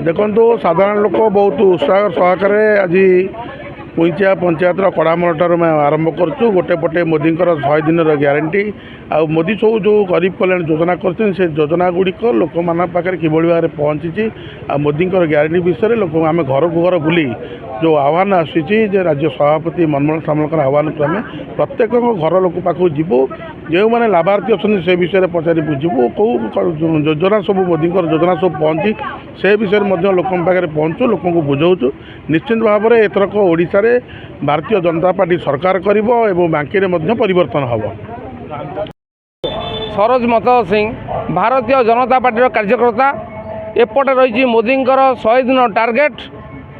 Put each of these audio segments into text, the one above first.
ଦେଖନ୍ତୁ ସାଧାରଣ ଲୋକ ବହୁତ ଉତ୍ସାହ ସହକାରେ ଆଜି କୁଇଞ୍ଚିଆ ପଞ୍ଚାୟତର କଡ଼ାମଲଠାରୁ ଆମେ ଆରମ୍ଭ କରୁଛୁ। ଗୋଟେ ପଟେ ମୋଦିଙ୍କର 100 ଦିନର ଗ୍ୟାରେଣ୍ଟି ଆଉ ମୋଦି ସବୁ ଯେଉଁ ଗରିବ କଲ୍ୟାଣ ଯୋଜନା କରିଛନ୍ତି ସେ ଯୋଜନା ଗୁଡ଼ିକ ଲୋକମାନଙ୍କ ପାଖରେ କିଭଳି ଭାବରେ ପହଞ୍ଚିଛି ଆଉ ମୋଦିଙ୍କର ଗ୍ୟାରେଣ୍ଟି ବିଷୟରେ ଲୋକ ଆମେ ଘରକୁ ଘର ବୁଲି ଯେଉଁ ଆହ୍ୱାନ ଆସୁଛି ଯେ ରାଜ୍ୟ ସଭାପତି ମନମୋହନ ସାମଲଙ୍କର ଆହ୍ୱାନ କ୍ରମେ ପ୍ରତ୍ୟେକଙ୍କ ଘର ଲୋକ ପାଖକୁ ଯିବୁ, ଯେଉଁମାନେ ଲାଭାର୍ଥୀ ଅଛନ୍ତି ସେ ବିଷୟରେ ପଚାରି ବୁଝିବୁ, କେଉଁ ଯୋଜନା ସବୁ ମୋଦିଙ୍କର ଯୋଜନା ସବୁ ପହଞ୍ଚି ସେ ବିଷୟରେ ମଧ୍ୟ ଲୋକଙ୍କ ପାଖରେ ପହଞ୍ଚୁ, ଲୋକଙ୍କୁ ବୁଝାଉଛୁ। ନିଶ୍ଚିତ ଭାବରେ ଏଥରକ ଓଡ଼ିଶାରେ ଭାରତୀୟ ଜନତା ପାର୍ଟି ସରକାର କରିବ ଏବଂ ବାଙ୍କିରେ ମଧ୍ୟ ପରିବର୍ତ୍ତନ ହେବ। ସରୋଜ ମତ ସିଂ ଭାରତୀୟ ଜନତା ପାର୍ଟିର କାର୍ଯ୍ୟକର୍ତ୍ତା। ଏପଟେ ରହିଛି ମୋଦିଙ୍କର 100 ଦିନ ଟାର୍ଗେଟ୍,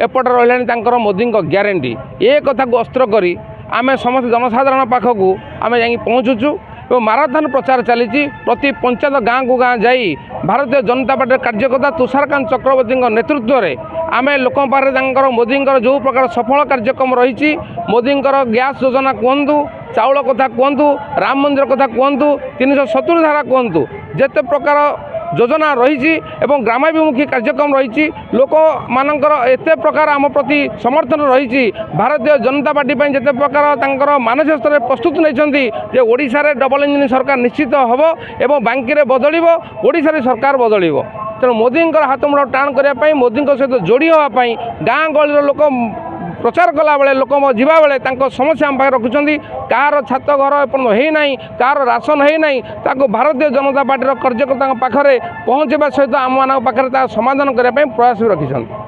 ଏପଟେ ରହିଲାଣି ତାଙ୍କର ମୋଦିଙ୍କ ଗ୍ୟାରେଣ୍ଟି। ଏ କଥାକୁ ଅସ୍ତ୍ର କରି ଆମେ ସମସ୍ତ ଜନସାଧାରଣ ପାଖକୁ ଆମେ ଯାଇକି ପହଞ୍ଚୁଛୁ ଏବଂ ମାରାଥନ୍ ପ୍ରଚାର ଚାଲିଛି। ପ୍ରତି ପଞ୍ଚାୟତ ଗାଁକୁ ଗାଁ ଯାଇ ଭାରତୀୟ ଜନତା ପାର୍ଟିର କାର୍ଯ୍ୟକର୍ତ୍ତା ତୁଷାରକାନ୍ତ ଚକ୍ରବର୍ତ୍ତୀଙ୍କ ନେତୃତ୍ୱରେ ଆମେ ଲୋକଙ୍କ ପାଖରେ ତାଙ୍କର ମୋଦିଙ୍କର ଯେଉଁ ପ୍ରକାର ସଫଳ କାର୍ଯ୍ୟକ୍ରମ ରହିଛି, ମୋଦିଙ୍କର ଗ୍ୟାସ୍ ଯୋଜନା କୁହନ୍ତୁ, ଚାଉଳ କଥା କୁହନ୍ତୁ, ରାମ ମନ୍ଦିର କଥା କୁହନ୍ତୁ, 370 ଧାରା କୁହନ୍ତୁ, ଯେତେ ପ୍ରକାର ଯୋଜନା ରହିଛି ଏବଂ ଗ୍ରାମାଭିମୁଖୀ କାର୍ଯ୍ୟକ୍ରମ ରହିଛି, ଲୋକମାନଙ୍କର ଏତେ ପ୍ରକାର ଆମ ପ୍ରତି ସମର୍ଥନ ରହିଛି। ଭାରତୀୟ ଜନତା ପାର୍ଟି ପାଇଁ ଯେତେ ପ୍ରକାର ତାଙ୍କର ମାନସିକ ସ୍ତରରେ ପ୍ରସ୍ତୁତ ନେଇଛନ୍ତି ଯେ ଓଡ଼ିଶାରେ ଡବଲ୍ ଇଞ୍ଜିନ୍ ସରକାର ନିଶ୍ଚିତ ହେବ ଏବଂ ବାଙ୍କିରେ ବଦଳିବ, ଓଡ଼ିଶାରେ ସରକାର ବଦଳିବ। ତେଣୁ ମୋଦିଙ୍କର ହାତମୁଣ୍ଡ ଟାଣ କରିବା ପାଇଁ, ମୋଦିଙ୍କ ସହିତ ଯୋଡ଼ି ହେବା ପାଇଁ ଗାଁ ଗହଳିର ଲୋକ ପ୍ରଚାର କଲାବେଳେ, ଲୋକ ଯିବାବେଳେ ତାଙ୍କ ସମସ୍ୟା ଆମ ପାଖରେ ରଖୁଛନ୍ତି। କାହାର ଛାତ ଘର ଏପର୍ଯ୍ୟନ୍ତ ହେଇନାହିଁ, କାହାର ରାସନ ହେଇନାହିଁ, ତାକୁ ଭାରତୀୟ ଜନତା ପାର୍ଟିର କାର୍ଯ୍ୟକର୍ତ୍ତାଙ୍କ ପାଖରେ ପହଞ୍ଚିବା ସହିତ ଆମମାନଙ୍କ ପାଖରେ ତା ସମାଧାନ କରିବା ପାଇଁ ପ୍ରୟାସ ବି ରଖିଛନ୍ତି।